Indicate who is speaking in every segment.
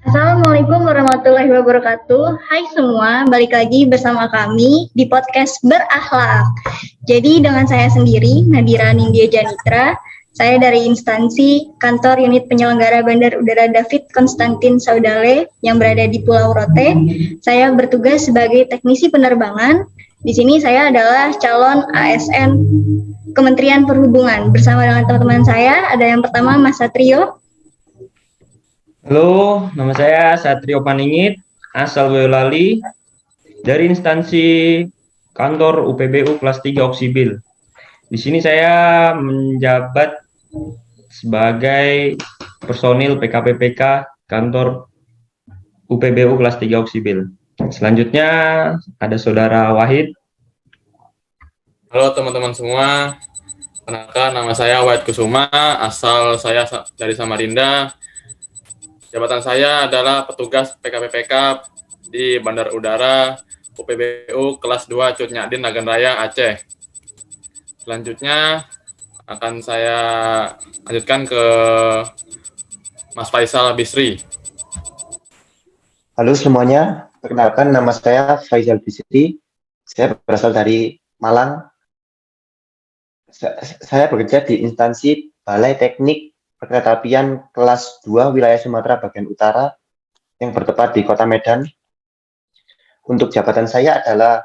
Speaker 1: Assalamualaikum warahmatullahi wabarakatuh. Hai semua, balik lagi bersama kami di podcast Berakhlak. Jadi dengan saya sendiri, Nadira Nindya Janitra, saya dari instansi Kantor Unit Penyelenggara Bandar Udara David Konstantin Saudale yang berada di Pulau Rote. Saya bertugas sebagai teknisi penerbangan. Di sini saya adalah calon ASN Kementerian Perhubungan. Bersama dengan teman-teman saya, ada yang pertama Mas Satrio.
Speaker 2: Halo, nama saya Satrio Paningit, asal Boyolali, dari instansi kantor UPBU kelas 3 Oksibil. Di sini saya menjabat sebagai personil PKPPK kantor UPBU kelas 3 Oksibil. Selanjutnya ada Saudara Wahid.
Speaker 3: Halo teman-teman semua, kenalkan nama saya Wahid Kusuma, asal saya dari Samarinda. Jabatan saya adalah petugas PKPPK di Bandar Udara UPBU kelas 2 Cut Nyadin Nagan Raya Aceh. Selanjutnya akan saya lanjutkan ke Mas Faisal Bisri.
Speaker 4: Halo semuanya, perkenalkan nama saya Faisal Bisri. Saya berasal dari Malang. Saya bekerja di instansi Balai Teknik Perkeretaapian kelas 2 wilayah Sumatera bagian utara yang bertempat di Kota Medan. Untuk jabatan saya adalah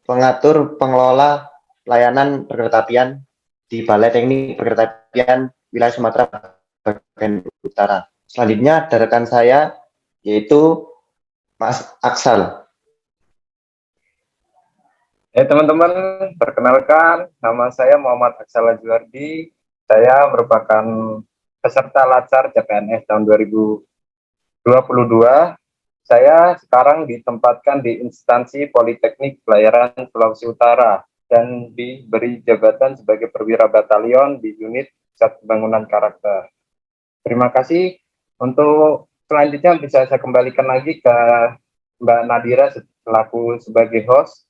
Speaker 4: pengatur pengelola layanan perkeretaapian di Balai Teknik Perkeretaapian wilayah Sumatera bagian utara. Selanjutnya ada rekan saya yaitu Mas Aksal.
Speaker 5: Teman-teman, perkenalkan nama saya Muhammad Aksal Ajuardi. Saya merupakan peserta Latsar CPNS tahun 2022. Saya sekarang ditempatkan di instansi Politeknik Pelayaran Sulawesi Utara dan diberi jabatan sebagai perwira batalion di unit Pusat Pembangunan Karakter. Terima kasih. Untuk selanjutnya bisa saya kembalikan lagi ke Mbak Nadira selaku sebagai host.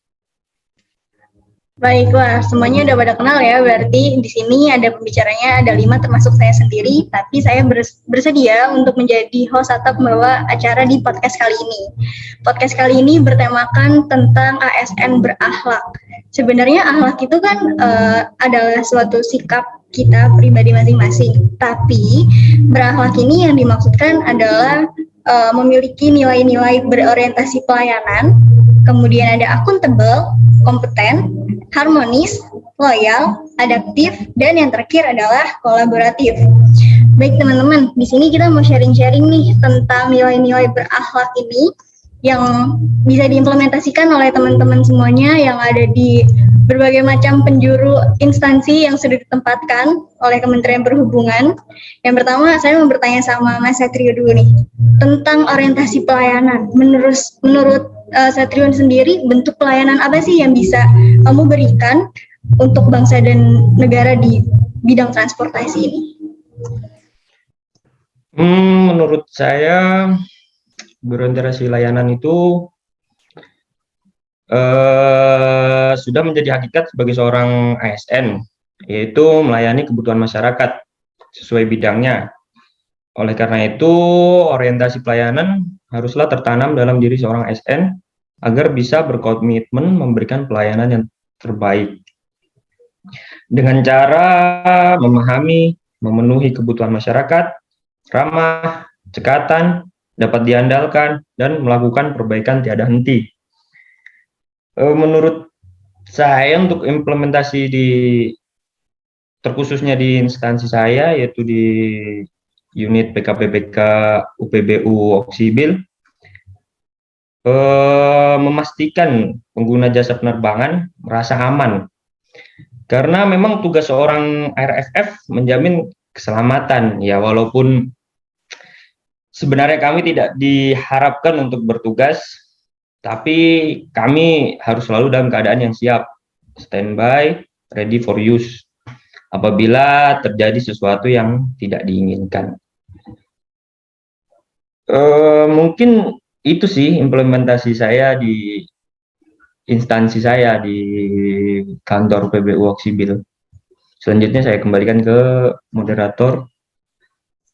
Speaker 1: Baiklah, semuanya udah pada kenal ya. Berarti di sini ada pembicaranya, ada 5 termasuk saya sendiri. Tapi saya bersedia untuk menjadi host atau pembawa acara di podcast kali ini. Podcast kali ini bertemakan tentang ASN berakhlak. Sebenarnya akhlak itu kan adalah suatu sikap kita pribadi masing-masing. Tapi berakhlak ini yang dimaksudkan adalah memiliki nilai-nilai berorientasi pelayanan, kemudian ada akuntabel, kompeten, harmonis, loyal, adaptif, dan yang terakhir adalah kolaboratif. Baik teman-teman, di sini kita mau sharing-sharing nih tentang nilai-nilai berakhlak ini yang bisa diimplementasikan oleh teman-teman semuanya yang ada di berbagai macam penjuru instansi yang sudah ditempatkan oleh Kementerian Perhubungan. Yang pertama, saya mau bertanya sama Mas Satrio dulu nih, tentang orientasi pelayanan. Menurut Satrion sendiri, bentuk pelayanan apa sih yang bisa kamu berikan untuk bangsa dan negara di bidang transportasi ini?
Speaker 2: Menurut saya, berorientasi layanan itu sudah menjadi hakikat sebagai seorang ASN, yaitu melayani kebutuhan masyarakat sesuai bidangnya. Oleh karena itu, orientasi pelayanan haruslah tertanam dalam diri seorang ASN agar bisa berkomitmen memberikan pelayanan yang terbaik. Dengan cara memahami, memenuhi kebutuhan masyarakat, ramah, cekatan, dapat diandalkan, dan melakukan perbaikan tiada henti. Menurut saya untuk implementasi terkhususnya di instansi saya, yaitu di unit PKPPK UPBU Oksibil, memastikan pengguna jasa penerbangan merasa aman. Karena memang tugas seorang RFF menjamin keselamatan, ya walaupun sebenarnya kami tidak diharapkan untuk bertugas, tapi kami harus selalu dalam keadaan yang siap, standby, ready for use, apabila terjadi sesuatu yang tidak diinginkan. Mungkin itu sih implementasi saya di instansi saya di kantor PBU Oksibil. Selanjutnya saya kembalikan ke moderator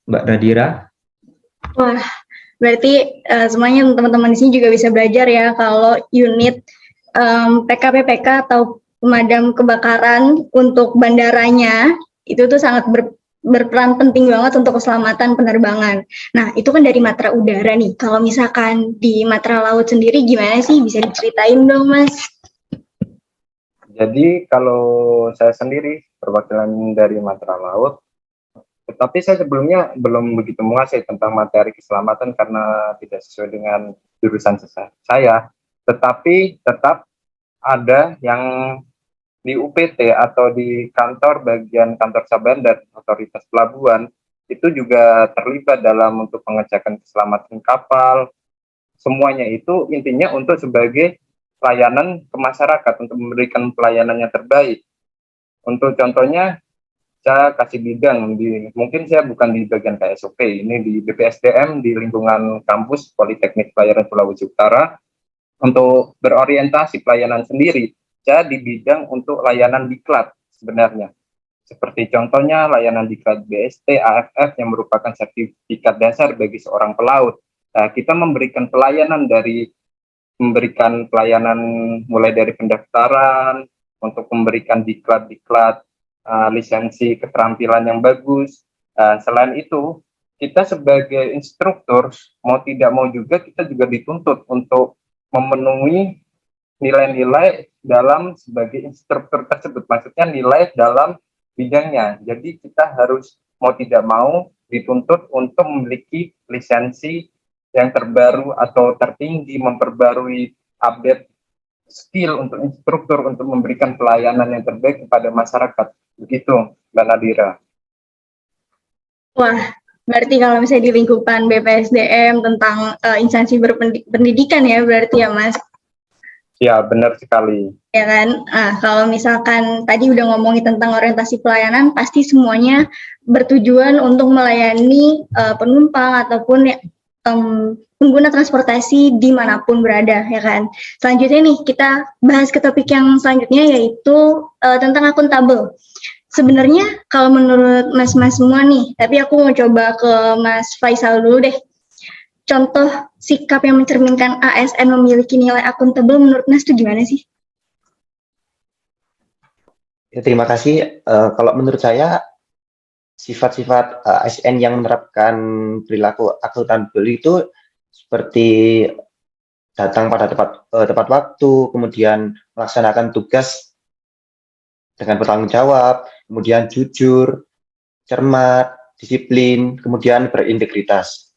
Speaker 2: Mbak Nadira.
Speaker 1: Wah, berarti semuanya teman-teman di sini juga bisa belajar ya kalau unit PKPPK atau pemadam kebakaran untuk bandaranya itu tuh sangat berperan penting banget untuk keselamatan penerbangan. Nah, itu kan dari matra udara nih. Kalau misalkan di matra laut sendiri gimana sih? Bisa diceritain dong, Mas?
Speaker 5: Jadi kalau saya sendiri perwakilan dari Matra Laut, tetapi saya sebelumnya belum begitu menguasai tentang materi keselamatan karena tidak sesuai dengan jurusan saya. Tetapi tetap ada yang di UPT atau di kantor bagian kantor Saban dan otoritas pelabuhan itu juga terlibat dalam untuk pengecekan keselamatan kapal. Semuanya itu intinya untuk sebagai pelayanan ke masyarakat, untuk memberikan pelayanan yang terbaik. Untuk contohnya, saya kasih bidang mungkin saya bukan di bagian KSOP, ini di BPSDM di lingkungan kampus Politeknik Pelayaran Sulawesi Utara untuk berorientasi pelayanan sendiri. Saya di bidang untuk layanan diklat sebenarnya. Seperti contohnya layanan diklat BST, AFF yang merupakan sertifikat dasar bagi seorang pelaut. Nah, kita memberikan pelayanan mulai dari pendaftaran, untuk memberikan diklat-diklat, lisensi keterampilan yang bagus. Selain itu, kita sebagai instruktur, mau tidak mau juga kita juga dituntut untuk memenuhi nilai-nilai dalam sebagai instruktur tersebut. Maksudnya nilai dalam bidangnya. Jadi kita harus mau tidak mau dituntut untuk memiliki lisensi yang terbaru atau tertinggi, memperbarui update skill untuk instruktur untuk memberikan pelayanan yang terbaik kepada masyarakat. Begitu, Mbak Nadira.
Speaker 1: Wah, berarti kalau misalnya di lingkupan BPSDM tentang instansi berpendidikan ya berarti ya, Mas?
Speaker 5: Ya, benar sekali.
Speaker 1: Ya kan? Kalau misalkan tadi udah ngomongin tentang orientasi pelayanan, pasti semuanya bertujuan untuk melayani penumpang ataupun pengguna transportasi dimanapun berada, ya kan? Selanjutnya nih, kita bahas ke topik yang selanjutnya, yaitu tentang akuntabel. Sebenarnya kalau menurut mas-mas semua nih, tapi aku mau coba ke Mas Faisal dulu deh. Contoh sikap yang mencerminkan ASN memiliki nilai akuntabel menurut Mas itu gimana sih?
Speaker 4: Ya, terima kasih. Kalau menurut saya, sifat-sifat ASN yang menerapkan perilaku akuntabel itu seperti datang pada tepat waktu, kemudian melaksanakan tugas dengan bertanggung jawab, kemudian jujur, cermat, disiplin, kemudian berintegritas.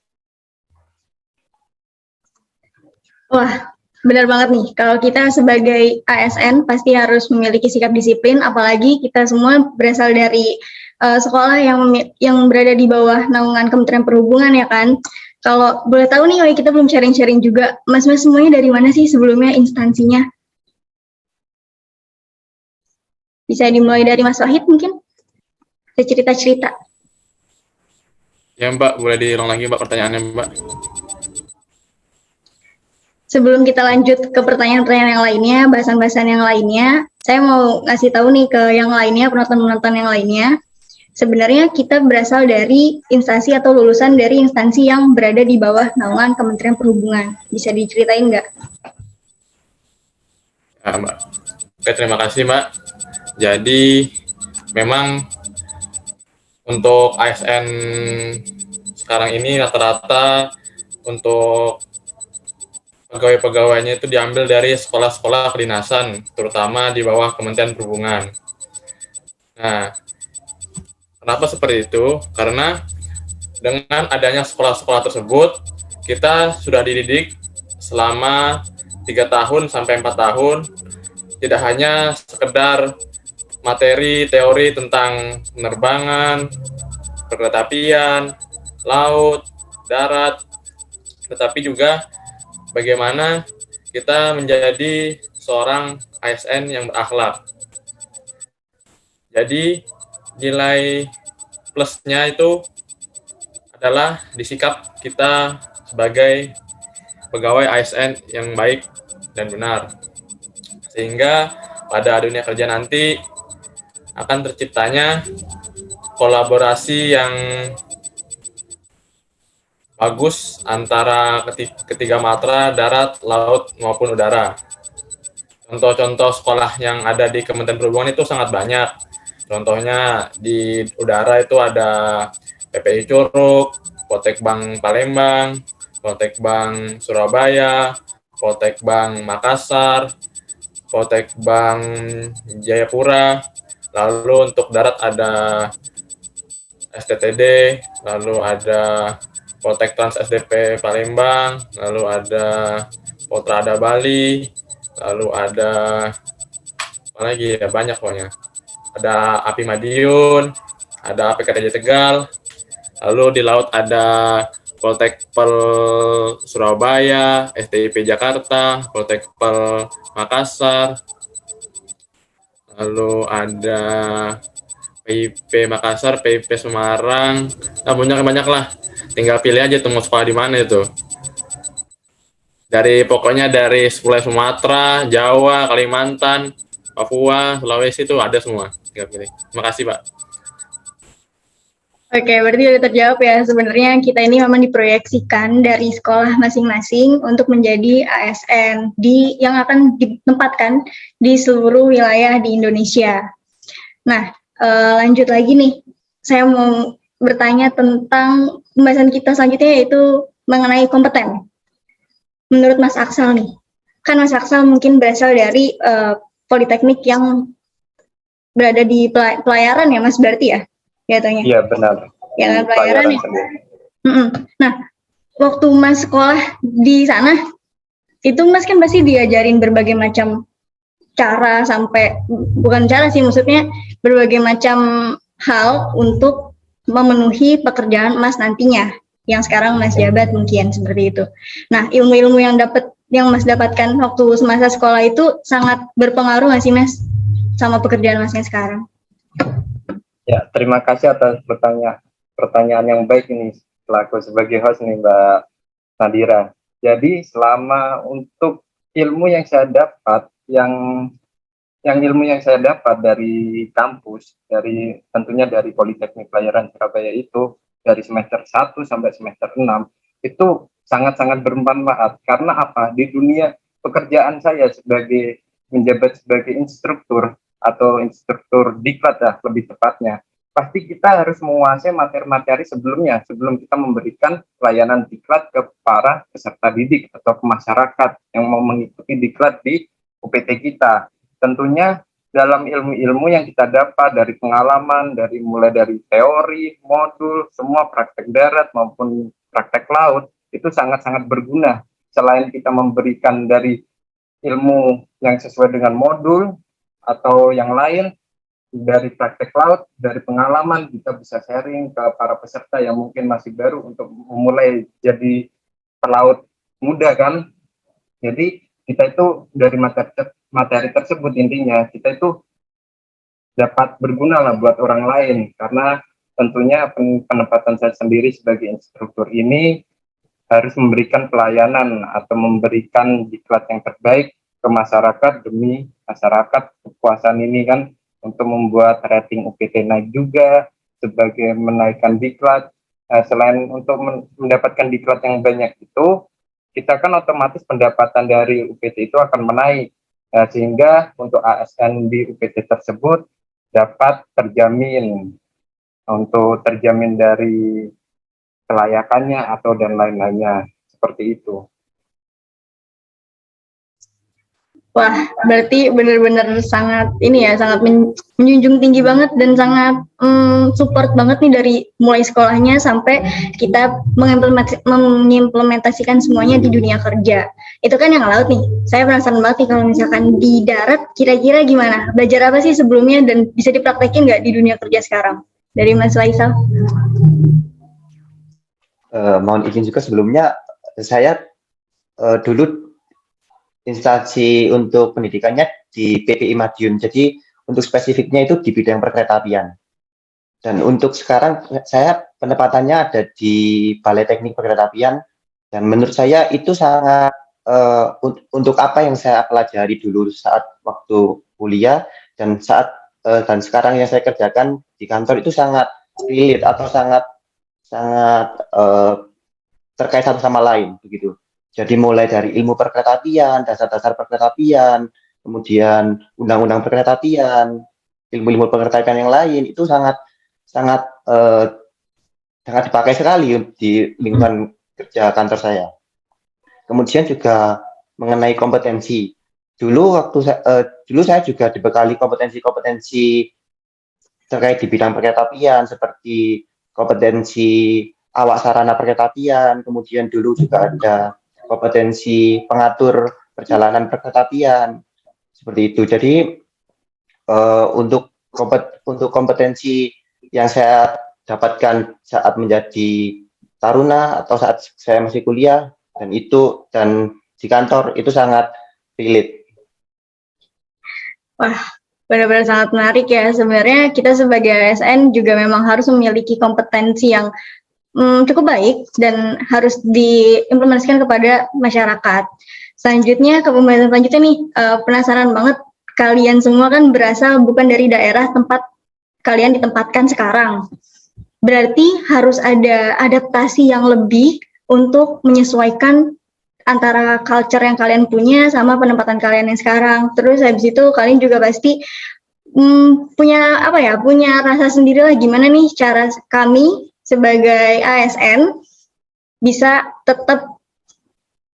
Speaker 1: Wah, benar banget nih. Kalau kita sebagai ASN pasti harus memiliki sikap disiplin, apalagi kita semua berasal dari sekolah yang berada di bawah naungan Kementerian Perhubungan ya kan. Kalau boleh tahu nih, kita belum sharing-sharing juga. Mas-mas semuanya dari mana sih sebelumnya instansinya? Bisa dimulai dari Mas Wahid mungkin? Bisa cerita-cerita.
Speaker 3: Ya Mbak, boleh diulang lagi Mbak pertanyaannya Mbak.
Speaker 1: Sebelum kita lanjut ke pertanyaan-pertanyaan yang lainnya, bahasan-bahasan yang lainnya, saya mau ngasih tahu nih ke yang lainnya, penonton-penonton yang lainnya, sebenarnya kita berasal dari instansi atau lulusan dari instansi yang berada di bawah naungan Kementerian Perhubungan. Bisa diceritain nggak?
Speaker 3: Ya, Mbak. Oke, terima kasih Mbak. Jadi memang untuk ASN sekarang ini rata-rata untuk pegawai-pegawainya itu diambil dari sekolah-sekolah kedinasan, terutama di bawah Kementerian Perhubungan. Nah, kenapa seperti itu? Karena dengan adanya sekolah-sekolah tersebut, kita sudah dididik selama 3 tahun sampai 4 tahun, tidak hanya sekedar materi teori tentang penerbangan, perkereta-apian, laut, darat, tetapi juga bagaimana kita menjadi seorang ASN yang berakhlak. Jadi nilai plusnya itu adalah di sikap kita sebagai pegawai ASN yang baik dan benar. Sehingga pada dunia kerja nanti akan terciptanya kolaborasi yang bagus antara ketiga matra darat, laut maupun udara. Contoh-contoh sekolah yang ada di Kementerian Perhubungan itu sangat banyak. Contohnya di udara itu ada PPI Curug, Poltekbang Palembang, Poltekbang Surabaya, Poltekbang Makassar, Poltekbang Jayapura. Lalu untuk darat ada STTD, lalu ada Poltek Trans SDP Palembang, lalu ada Poltrada Bali, lalu ada apa lagi ya, banyak pokoknya. Ada API Madiun, ada APKTJ Tegal, lalu di laut ada Poltekpel Surabaya, STIP Jakarta, Poltekpel Makassar, lalu ada PIP Makassar, PIP Semarang, nah banyak lah. Tinggal pilih aja tuh mau sekolah di mana itu. Pokoknya dari mulai Sumatera, Jawa, Kalimantan, Papua, Sulawesi itu ada semua. Tinggal pilih. Terima kasih, Pak.
Speaker 1: Oke, berarti udah terjawab ya. Sebenarnya kita ini memang diproyeksikan dari sekolah masing-masing untuk menjadi ASN yang akan ditempatkan di seluruh wilayah di Indonesia. Nah, lanjut lagi nih. Saya mau bertanya tentang pembahasan kita selanjutnya, yaitu mengenai kompeten. Menurut Mas Aksal nih, kan Mas Aksal mungkin berasal dari politeknik yang berada di pelayaran ya, Mas, berarti ya? Katanya.
Speaker 5: Iya, benar.
Speaker 1: Ya, pelayaran ya. Nah, waktu Mas sekolah di sana, itu Mas kan pasti diajarin berbagai macam cara, bukan cara sih, maksudnya berbagai macam hal untuk memenuhi pekerjaan Mas nantinya, yang sekarang Mas jabat mungkin seperti itu. Nah, ilmu-ilmu yang Mas dapatkan waktu semasa sekolah itu sangat berpengaruh nggak sih, Mas, sama pekerjaan Masnya sekarang?
Speaker 5: Ya, terima kasih atas pertanyaan yang baik ini selaku sebagai host nih, Mbak Nadira. Jadi selama untuk ilmu yang saya dapat, ilmu yang saya dapat dari kampus, tentunya dari Politeknik Pelayaran Surabaya itu, dari semester 1 sampai semester 6, itu sangat-sangat bermanfaat. Karena apa? Di dunia pekerjaan saya menjabat sebagai instruktur, atau instruktur diklat ya lebih tepatnya, pasti kita harus menguasai materi-materi sebelumnya sebelum kita memberikan pelayanan diklat ke para peserta didik atau ke masyarakat yang mau mengikuti diklat di UPT kita. Tentunya dalam ilmu-ilmu yang kita dapat dari pengalaman, mulai dari teori, modul, semua praktek darat maupun praktek laut, itu sangat-sangat berguna. Selain kita memberikan dari ilmu yang sesuai dengan modul atau yang lain, dari praktek laut, dari pengalaman, kita bisa sharing ke para peserta yang mungkin masih baru untuk memulai jadi pelaut muda kan. Jadi kita itu dari materi tersebut, intinya kita itu dapat berguna lah buat orang lain, karena tentunya penempatan saya sendiri sebagai instruktur ini harus memberikan pelayanan atau memberikan diklat yang terbaik ke masyarakat demi masyarakat. Kepuasan ini kan untuk membuat rating UPT naik juga, sebagai menaikkan diklat. Selain untuk mendapatkan diklat yang banyak itu, kita kan otomatis pendapatan dari UPT itu akan menaik, sehingga untuk ASN di UPT tersebut dapat terjamin dari kelayakannya atau dan lain-lainnya, seperti itu.
Speaker 1: Wah, berarti benar-benar sangat menjunjung tinggi banget dan sangat support banget nih dari mulai sekolahnya sampai kita mengimplementasikan semuanya di dunia kerja. Itu kan yang laut nih. Saya penasaran banget nih kalau misalkan di darat, kira-kira gimana? Belajar apa sih sebelumnya dan bisa dipraktekin nggak di dunia kerja sekarang? Dari Mas Faisal.
Speaker 4: Mohon izin juga sebelumnya, saya dulu instansi untuk pendidikannya di PPI Madiun, jadi untuk spesifiknya itu di bidang perkeretaapian. Dan untuk sekarang saya penempatannya ada di Balai Teknik Perkeretaapian, dan menurut saya itu sangat untuk apa yang saya pelajari dulu saat waktu kuliah dan sekarang yang saya kerjakan di kantor itu sangat relate atau sangat terkait satu sama lain begitu. Jadi mulai dari ilmu perkeretaapian, dasar-dasar perkeretaapian, kemudian undang-undang perkeretaapian, ilmu-ilmu perkeretaapian yang lain itu sangat sangat sangat dipakai sekali di lingkungan kerja kantor saya. Kemudian juga mengenai kompetensi. Dulu saya juga dibekali kompetensi-kompetensi terkait di bidang perkeretaapian seperti kompetensi awak sarana perkeretaapian, kemudian dulu juga ada kompetensi pengatur perjalanan perkeretaapian seperti itu. Jadi untuk kompetensi yang saya dapatkan saat menjadi taruna atau saat saya masih kuliah dan di kantor itu sangat relate.
Speaker 1: Wah, benar-benar sangat menarik ya. Sebenarnya kita sebagai ASN juga memang harus memiliki kompetensi yang cukup baik dan harus diimplementasikan kepada masyarakat. Selanjutnya, ke pembahasan selanjutnya nih, penasaran banget, kalian semua kan berasal bukan dari daerah tempat kalian ditempatkan sekarang. Berarti harus ada adaptasi yang lebih untuk menyesuaikan antara culture yang kalian punya sama penempatan kalian yang sekarang. Terus habis itu kalian juga pasti punya rasa sendiri lah gimana nih cara kami sebagai ASN bisa tetap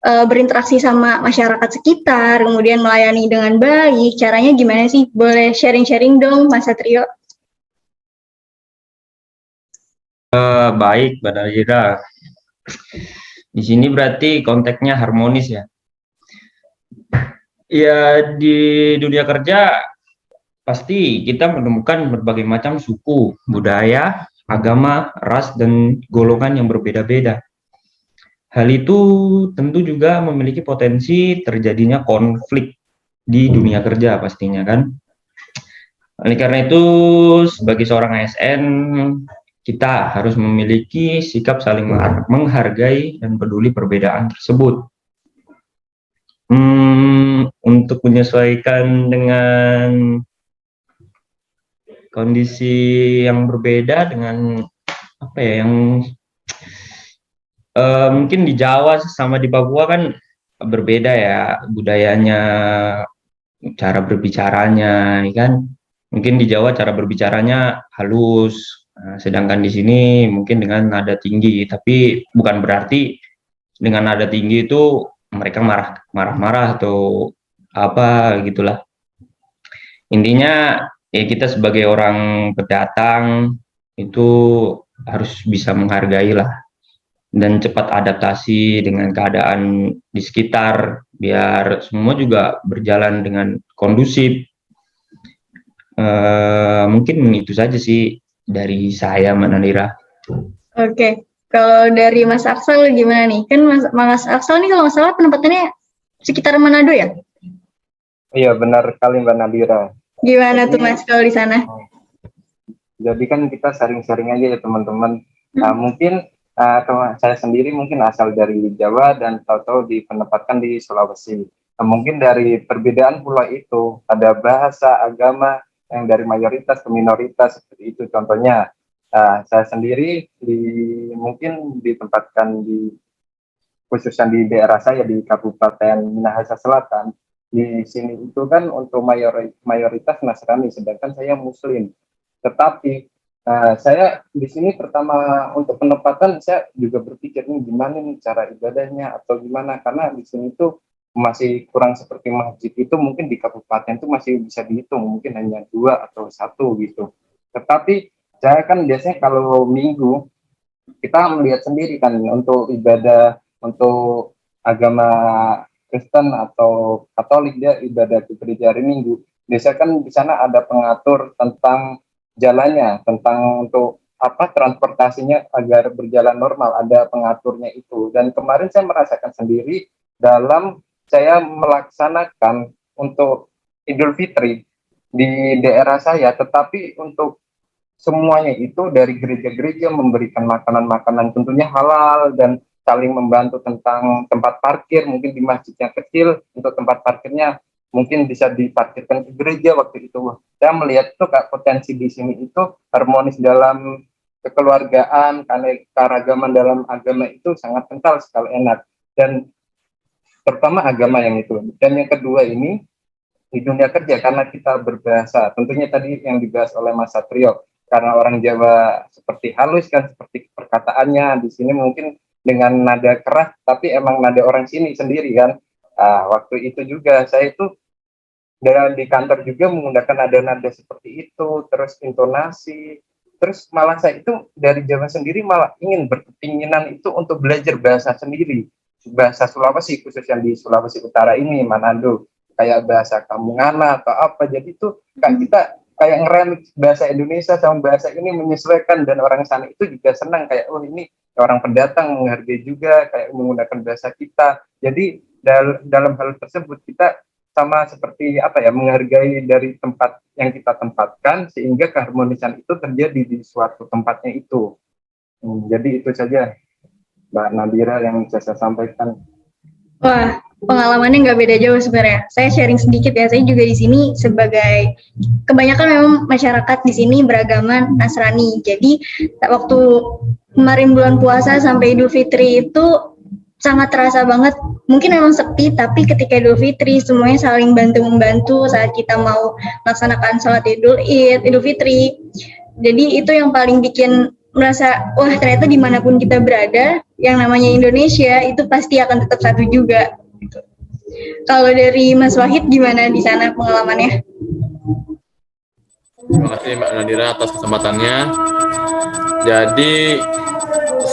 Speaker 1: berinteraksi sama masyarakat sekitar, kemudian melayani dengan baik. Caranya gimana sih? Boleh sharing-sharing dong, Mas Satrio?
Speaker 2: Baik, Mbak Nazira. Di sini berarti konteksnya harmonis ya. Ya, di dunia kerja pasti kita menemukan berbagai macam suku, budaya, agama, ras, dan golongan yang berbeda-beda. Hal itu tentu juga memiliki potensi terjadinya konflik di dunia kerja pastinya kan. Oleh karena itu, sebagai seorang ASN, kita harus memiliki sikap saling menghargai dan peduli perbedaan tersebut. Untuk menyesuaikan dengan kondisi yang berbeda dengan mungkin di Jawa sama di Papua kan berbeda ya budayanya, cara berbicaranya, kan? Mungkin di Jawa cara berbicaranya halus, sedangkan di sini mungkin dengan nada tinggi. Tapi bukan berarti dengan nada tinggi itu mereka marah-marah atau apa gitulah. Intinya ya kita sebagai orang pendatang itu harus bisa menghargai lah dan cepat adaptasi dengan keadaan di sekitar biar semua juga berjalan dengan kondusif. Mungkin itu saja sih dari saya, Mbak Nadira.
Speaker 1: Oke, kalau dari Mas Aksal gimana nih? Kan Mas Aksal nih kalau nggak salah penempatannya sekitar Manado ya?
Speaker 5: Iya, benar sekali Mbak Nadira.
Speaker 1: Gimana tuh Mas kalau di sana?
Speaker 5: Jadi kan kita sharing-sharing aja ya teman-teman. Mungkin saya sendiri mungkin asal dari Jawa dan tahu-tahu ditempatkan di Sulawesi. Mungkin dari perbedaan pulau itu ada bahasa, agama yang dari mayoritas ke minoritas seperti itu. Contohnya saya sendiri mungkin ditempatkan khususnya di daerah saya di Kabupaten Minahasa Selatan. Di sini itu kan untuk mayoritas Nasrani, sedangkan saya Muslim. Tetapi saya di sini pertama untuk penempatan saya juga berpikir nih gimana nih cara ibadahnya atau gimana, karena di sini tuh masih kurang seperti masjid itu mungkin di kabupaten itu masih bisa dihitung mungkin hanya 2 atau 1 gitu. Tetapi saya kan biasanya kalau minggu kita melihat sendiri kan untuk ibadah untuk agama Kristen atau Katolik dia ibadah di gereja hari Minggu. Biasanya kan di sana ada pengatur tentang jalannya, tentang untuk transportasinya agar berjalan normal, ada pengaturnya itu. Dan kemarin saya merasakan sendiri dalam saya melaksanakan untuk Idul Fitri di daerah saya, tetapi untuk semuanya itu dari gereja-gereja memberikan makanan-makanan tentunya halal dan saling membantu tentang tempat parkir, mungkin di masjidnya kecil untuk tempat parkirnya mungkin bisa diparkirkan ke gereja waktu itu. Saya melihat itu Kak, potensi di sini itu harmonis dalam kekeluargaan, keanekaragaman dalam agama itu sangat kental sekali, enak. Dan terutama agama yang itu. Dan yang kedua ini, di dunia kerja, karena kita berbahasa, tentunya tadi yang dibahas oleh Mas Satrio, karena orang Jawa seperti halus kan, seperti perkataannya, di sini mungkin dengan nada keras, tapi emang nada orang sini sendiri kan. Waktu itu juga, saya itu di kantor juga menggunakan nada-nada seperti itu, terus intonasi, terus malah saya itu dari Jawa sendiri malah ingin berkeinginan itu untuk belajar bahasa sendiri, bahasa Sulawesi, khususnya di Sulawesi Utara ini, Manado, kayak bahasa Kamungana atau apa. Jadi itu kayak kita kayak ngeremix bahasa Indonesia sama bahasa ini menyesuaikan, dan orang sana itu juga senang kayak, oh ini orang pendatang menghargai juga kayak menggunakan bahasa kita. Jadi dalam hal tersebut kita sama seperti apa ya, menghargai dari tempat yang kita tempatkan sehingga keharmonisan itu terjadi di suatu tempatnya itu. Jadi itu saja Mbak Nadira yang bisa saya sampaikan.
Speaker 1: Wah, pengalamannya nggak beda jauh sebenarnya. Saya sharing sedikit ya, saya juga di sini sebagai, kebanyakan memang masyarakat di sini beragama Nasrani. Jadi waktu kemarin bulan puasa sampai Idul Fitri itu sangat terasa banget. Mungkin memang sepi, tapi ketika Idul Fitri semuanya saling bantu-membantu saat kita mau melaksanakan sholat Idul Fitri. Jadi itu yang paling bikin merasa, wah ternyata dimanapun kita berada, yang namanya Indonesia itu pasti akan tetap satu juga. Kalau dari Mas Wahid gimana di sana pengalamannya?
Speaker 3: Terima kasih Mbak Nadira atas kesempatannya. Jadi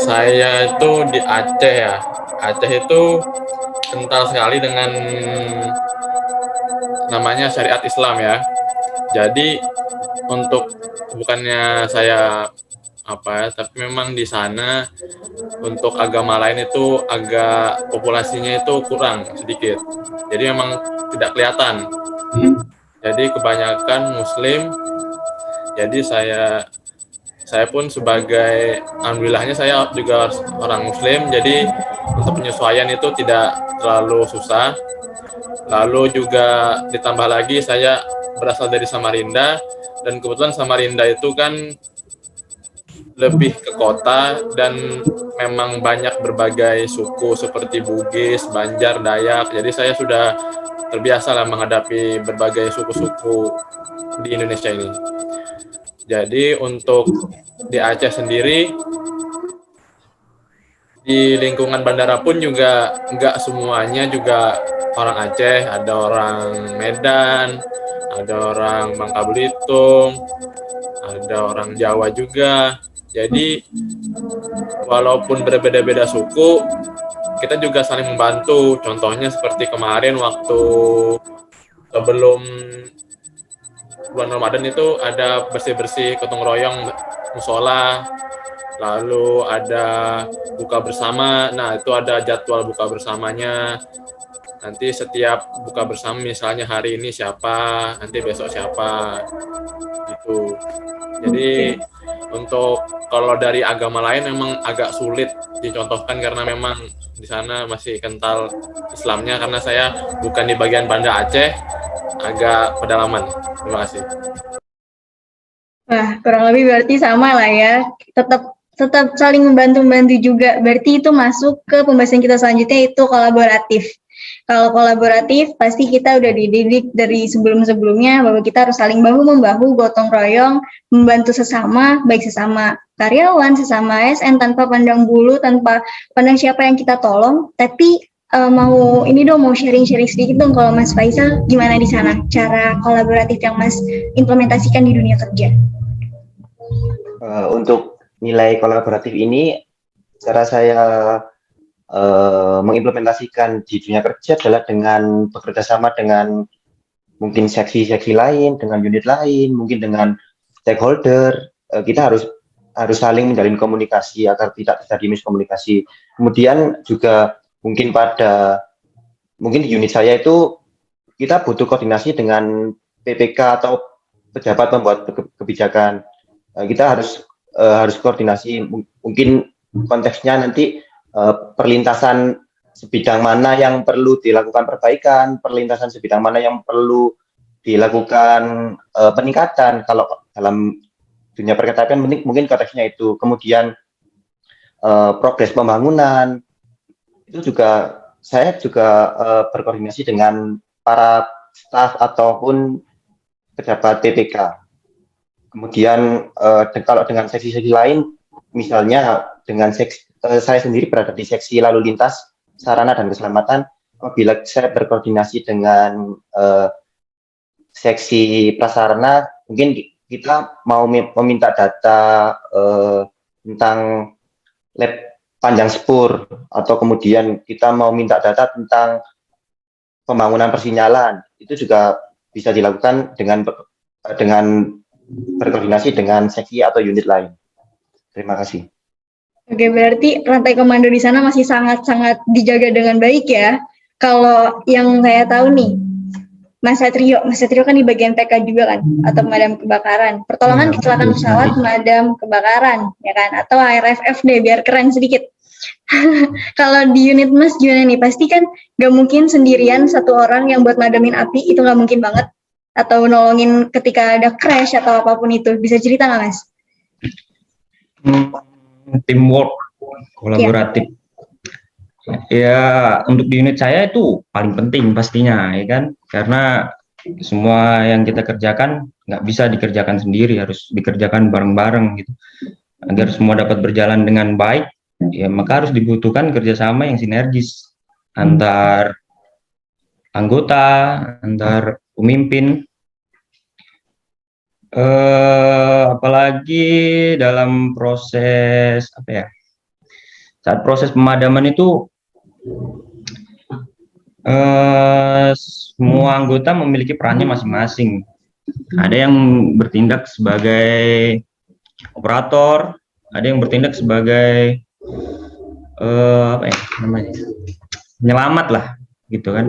Speaker 3: saya itu di Aceh ya. Aceh itu kental sekali dengan namanya syariat Islam ya. Jadi untuk, bukannya saya tapi memang di sana untuk agama lain itu agak populasinya itu kurang sedikit. Jadi memang tidak kelihatan. Jadi kebanyakan Muslim. Jadi saya pun sebagai, alhamdulillahnya saya juga orang Muslim, jadi untuk penyesuaian itu tidak terlalu susah. Lalu juga ditambah lagi saya berasal dari Samarinda, dan kebetulan Samarinda itu kan lebih ke kota, dan memang banyak berbagai suku seperti Bugis, Banjar, Dayak. Jadi saya sudah terbiasa lah menghadapi berbagai suku-suku di Indonesia ini. Jadi untuk di Aceh sendiri, di lingkungan bandara pun juga nggak semuanya juga orang Aceh, ada orang Medan, ada orang Bangka Belitung, ada orang Jawa juga. Jadi walaupun berbeda-beda suku, kita juga saling membantu. Contohnya seperti kemarin waktu sebelum bulan Ramadan itu ada bersih-bersih gotong royong musola, lalu ada buka bersama. Nah, itu ada jadwal buka bersamanya. Nanti setiap buka bersama, misalnya hari ini siapa, nanti besok siapa, gitu. Jadi untuk kalau dari agama lain memang agak sulit dicontohkan karena memang di sana masih kental Islamnya, karena saya bukan di bagian Banda Aceh, agak pedalaman. Terima kasih.
Speaker 1: Wah, kurang lebih berarti sama lah ya. Tetap saling membantu juga. Berarti itu masuk ke pembahasan kita selanjutnya, itu kolaboratif. Kalau kolaboratif, pasti kita udah dididik dari sebelum-sebelumnya bahwa kita harus saling bahu-membahu, gotong royong, membantu sesama, baik sesama karyawan, sesama ASN, tanpa pandang bulu, tanpa pandang siapa yang kita tolong. Tapi mau sharing-sharing sedikit dong, kalau Mas Faisal gimana di sana cara kolaboratif yang Mas implementasikan di dunia kerja?
Speaker 4: Untuk nilai kolaboratif ini, cara saya mengimplementasikan di dunia kerja adalah dengan bekerja sama dengan mungkin seksi-seksi lain, dengan unit lain, mungkin dengan stakeholder. Kita harus saling menjalin komunikasi agar tidak terjadi miskomunikasi. Kemudian juga mungkin di unit saya itu kita butuh koordinasi dengan PPK atau pejabat pembuat kebijakan. Kita harus koordinasi, mungkin konteksnya nanti perlintasan sebidang mana yang perlu dilakukan perbaikan, perlintasan sebidang mana yang perlu dilakukan peningkatan. Kalau dalam dunia perkereta apian mungkin konteksnya itu. Kemudian progres pembangunan itu juga saya juga berkoordinasi dengan para staf ataupun pejabat TPK. Kemudian kalau dengan seksi-seksi lain, misalnya dengan saya sendiri berada di seksi lalu lintas, sarana dan keselamatan. Apabila saya berkoordinasi dengan seksi prasarana, mungkin kita mau meminta data tentang lab panjang spur, atau kemudian kita mau minta data tentang pembangunan persinyalan, itu juga bisa dilakukan dengan berkoordinasi dengan seksi atau unit lain. Terima kasih.
Speaker 1: Oke, berarti rantai komando di sana masih sangat-sangat dijaga dengan baik ya. Kalau yang saya tahu nih, Mas Satrio kan di bagian PK juga kan, atau pemadam kebakaran. Pertolongan kecelakaan pesawat, pemadam kebakaran, ya kan? Atau ARFF deh, biar keren sedikit. Kalau di unit Mas gimana nih? Pasti kan nggak mungkin sendirian satu orang yang buat madamin api, itu nggak mungkin banget. Atau nolongin ketika ada crash atau apapun itu. Bisa cerita nggak, Mas?
Speaker 2: Teamwork, kolaboratif. Ya, untuk di unit saya itu paling penting pastinya, ya kan? Karena semua yang kita kerjakan nggak bisa dikerjakan sendiri, harus dikerjakan bareng-bareng gitu. Agar semua dapat berjalan dengan baik, ya maka harus dibutuhkan kerjasama yang sinergis antar anggota, antar pemimpin. Apalagi dalam proses saat proses pemadaman itu semua anggota memiliki perannya masing-masing. Ada yang bertindak sebagai operator, ada yang bertindak sebagai penyelamat lah, gitu kan.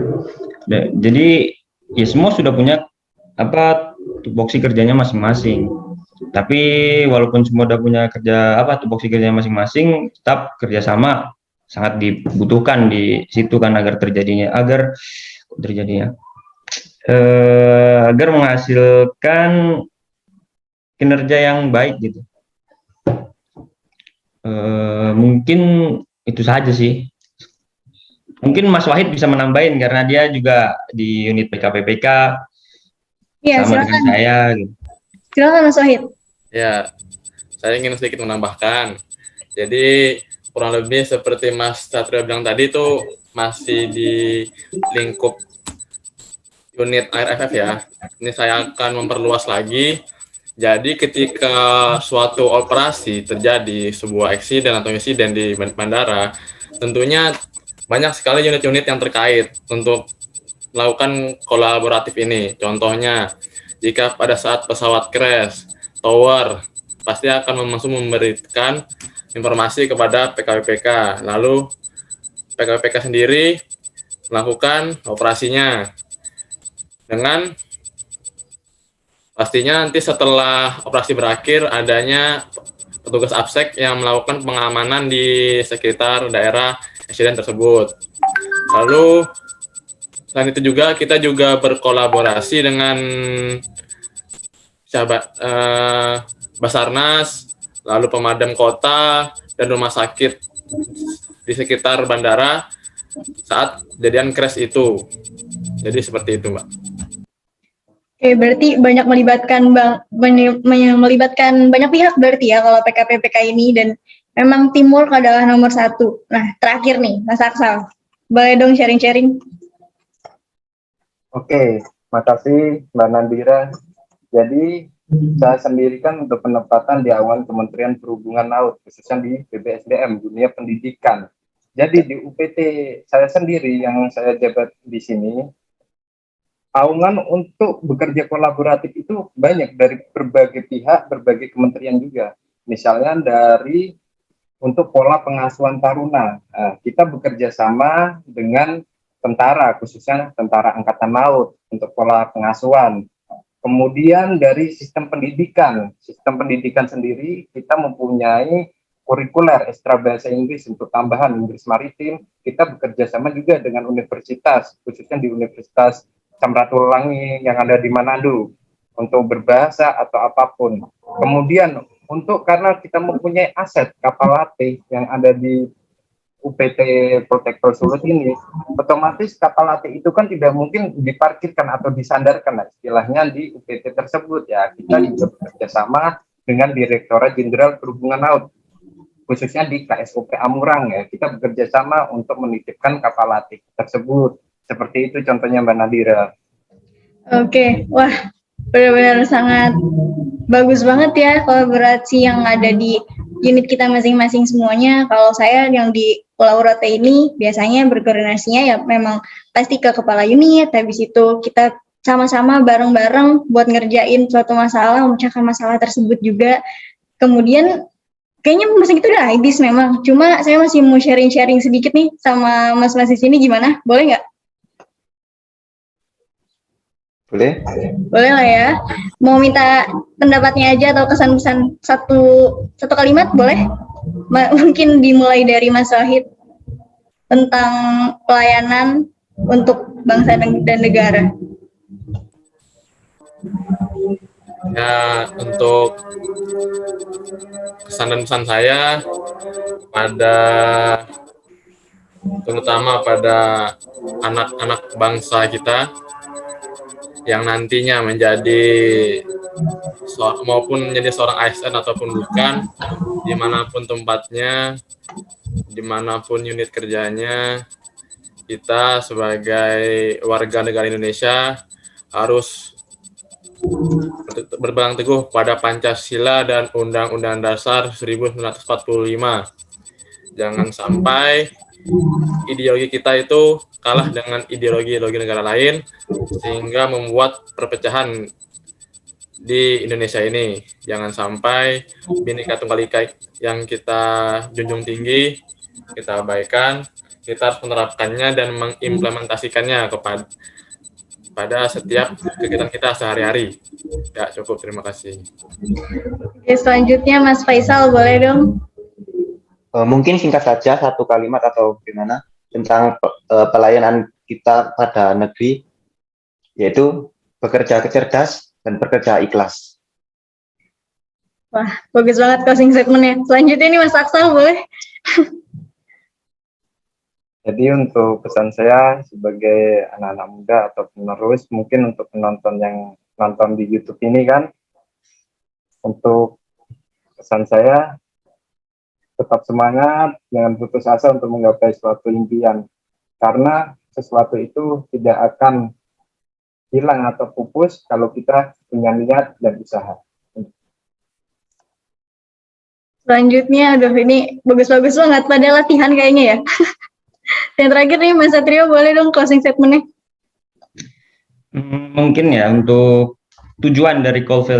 Speaker 2: Jadi ya semua sudah punya tupoksi kerjanya masing-masing. Tapi walaupun semua udah punya tupoksi kerjanya masing-masing, tetap kerjasama sangat dibutuhkan di situ kan, agar menghasilkan kinerja yang baik gitu. Mungkin itu saja sih. Mungkin Mas Wahid bisa menambahin karena dia juga di unit PKPPK sama dengan saya gitu.
Speaker 1: Silakan Mas Wahid.
Speaker 3: Ya, saya ingin sedikit menambahkan. Jadi kurang lebih seperti Mas Satrio bilang tadi itu masih di lingkup unit ARFF ya. Ini saya akan memperluas lagi. Jadi ketika suatu operasi terjadi sebuah eksiden atau insiden di bandara, tentunya banyak sekali unit-unit yang terkait untuk melakukan kolaboratif ini. Contohnya, jika pada saat pesawat crash, tower pasti akan langsung memberikan informasi kepada PKPPK. Lalu PKPPK sendiri melakukan operasinya. Dengan pastinya nanti setelah operasi berakhir adanya petugas APSEC yang melakukan pengamanan di sekitar daerah insiden tersebut. Lalu selain itu juga kita juga berkolaborasi dengan Basarnas, lalu pemadam kota dan rumah sakit di sekitar bandara saat kejadian crash itu. Jadi seperti itu, Mbak.
Speaker 1: Oke, berarti banyak melibatkan banyak pihak berarti ya kalau PKPPK ini, dan memang teamwork adalah nomor satu. Nah, terakhir nih, Mas Aksal, boleh dong sharing-sharing?
Speaker 5: Oke, makasih Mbak Nandira. Jadi saya sendiri kan untuk penempatan di awan Kementerian Perhubungan Laut, khususnya di BPSDM, dunia pendidikan. Jadi di UPT saya sendiri yang saya jabat di sini, aungan untuk bekerja kolaboratif itu banyak dari berbagai pihak, berbagai kementerian juga. Misalnya dari untuk pola pengasuhan taruna, kita bekerja sama dengan tentara, khususnya Tentara Angkatan Laut untuk pola pengasuhan. Kemudian dari sistem pendidikan sendiri kita mempunyai kurikuler ekstra bahasa Inggris untuk tambahan Inggris maritim. Kita bekerja sama juga dengan universitas, khususnya di Universitas Samratulangi yang ada di Manado. untuk berbahasa atau apapun. Kemudian karena kita mempunyai aset kapal latih yang ada di UPT Protektor Sulut ini, otomatis kapal latih itu kan tidak mungkin diparkirkan atau disandarkan istilahnya di UPT tersebut ya. Kita juga bekerja sama dengan Direktorat Jenderal Perhubungan Laut, khususnya di KSOP Amurang ya. Kita bekerja sama untuk menitipkan kapal latih tersebut. Seperti itu contohnya Mbak Nadira.
Speaker 1: Oke, wah benar-benar sangat bagus banget ya kolaborasi yang ada di unit kita masing-masing semuanya. Kalau saya yang di Pulau Rote ini biasanya berkoordinasinya ya memang pasti ke kepala unit, habis itu kita sama-sama bareng-bareng buat ngerjain suatu masalah, memecahkan masalah tersebut juga. Kemudian kayaknya masih itu udah habis memang. Cuma saya masih mau sharing-sharing sedikit nih sama mas-mas di sini, gimana? Boleh nggak?
Speaker 4: Boleh?
Speaker 1: Boleh lah ya. Mau minta pendapatnya aja atau kesan-kesan satu kalimat boleh? Mungkin dimulai dari Mas Wahid tentang pelayanan untuk bangsa dan negara.
Speaker 3: Ya, untuk kesan dan pesan saya terutama pada anak-anak bangsa kita yang nantinya maupun menjadi seorang ASN ataupun bukan, dimanapun tempatnya, dimanapun unit kerjanya, kita sebagai warga negara Indonesia harus berpegang teguh pada Pancasila dan Undang-Undang Dasar 1945. Jangan sampai ideologi kita itu kalah dengan ideologi negara lain sehingga membuat perpecahan di Indonesia ini. Jangan sampai Bhinneka Tunggal Ika yang kita junjung tinggi kita abaikan. Kita harus menerapkannya dan mengimplementasikannya pada setiap kegiatan kita sehari-hari. Ya, cukup. Terima kasih.
Speaker 1: Oke, selanjutnya Mas Faisal, boleh dong?
Speaker 4: Mungkin singkat saja satu kalimat atau gimana tentang pelayanan kita pada negeri, yaitu bekerja cerdas dan bekerja ikhlas.
Speaker 1: Wah, bagus banget closing statement-nya. Selanjutnya ini Mas Aksal, boleh?
Speaker 5: Jadi untuk pesan saya sebagai anak-anak muda atau penerus, mungkin untuk penonton yang nonton di YouTube ini kan, untuk pesan saya tetap semangat, jangan putus asa untuk menggapai suatu impian. Karena sesuatu itu tidak akan hilang atau pupus kalau kita punya niat dan usaha.
Speaker 1: Selanjutnya, aduh ini bagus-bagus banget pada latihan kayaknya ya. Dan terakhir nih Mas Satrio, boleh dong closing statement-nya?
Speaker 2: Mungkin ya untuk tujuan dari core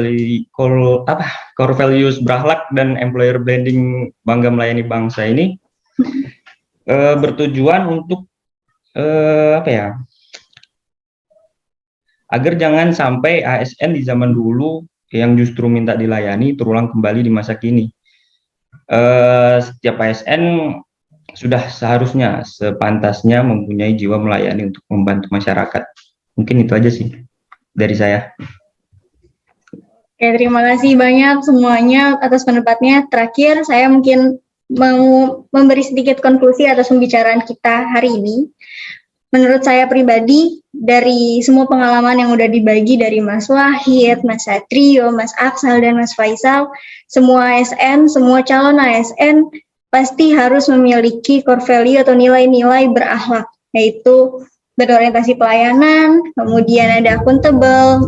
Speaker 2: values berakhlak dan employer branding bangga melayani bangsa ini bertujuan untuk agar jangan sampai ASN di zaman dulu yang justru minta dilayani terulang kembali di masa kini. Setiap ASN sudah seharusnya sepantasnya mempunyai jiwa melayani untuk membantu masyarakat. Mungkin itu aja sih dari saya.
Speaker 1: Oke, terima kasih banyak semuanya atas pendapatnya. Terakhir, saya mungkin mau memberi sedikit konklusi atas pembicaraan kita hari ini. Menurut saya pribadi, dari semua pengalaman yang udah dibagi dari Mas Wahid, Mas Satrio, Mas Aksal, dan Mas Faisal, semua ASN, semua calon ASN pasti harus memiliki core value atau nilai-nilai berakhlak, yaitu berorientasi pelayanan, kemudian ada akuntabel,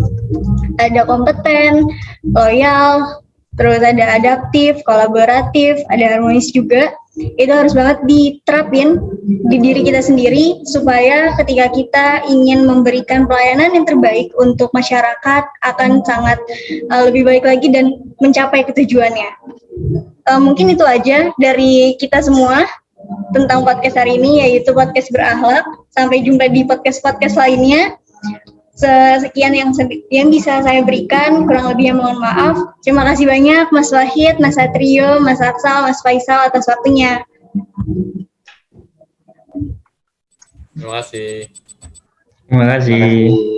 Speaker 1: ada kompeten, loyal, terus ada adaptif, kolaboratif, ada harmonis juga. Itu harus banget diterapin di diri kita sendiri supaya ketika kita ingin memberikan pelayanan yang terbaik untuk masyarakat akan sangat lebih baik lagi dan mencapai ketujuannya. Mungkin itu aja dari kita semua tentang podcast hari ini, yaitu podcast berakhlak. Sampai jumpa di podcast-podcast lainnya. Sekian yang bisa saya berikan, kurang lebihnya mohon maaf. Terima kasih banyak Mas Wahid, Mas Satrio, Mas Aksal, Mas Faisal atas waktunya.
Speaker 3: Terima kasih.
Speaker 2: Terima kasih.